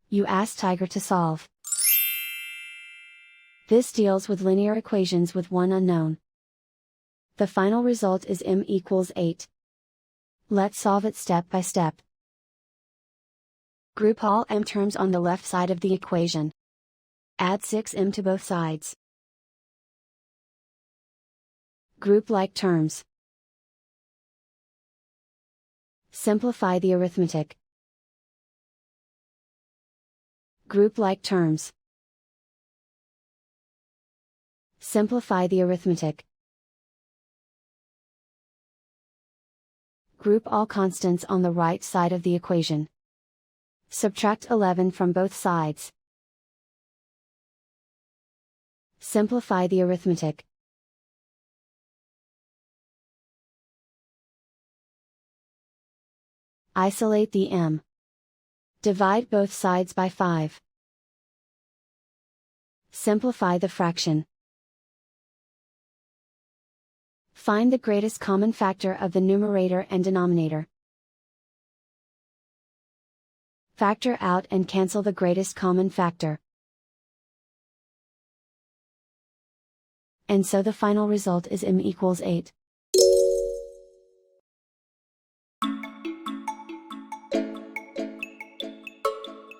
You ask Tiger to solve. This deals with linear equations with one unknown. The final result is m equals 8. Let's solve it step by step. Group all m terms on the left side of the equation. Add 6m to both sides. Group like terms. Simplify the arithmetic. Group like terms. Simplify the arithmetic. Group all constants on the right side of the equation. Subtract 11 from both sides. Simplify the arithmetic. Isolate the m. Divide both sides by 5. Simplify the fraction. Find the greatest common factor of the numerator and denominator. Factor out and cancel the greatest common factor. And so the final result is m equals 8.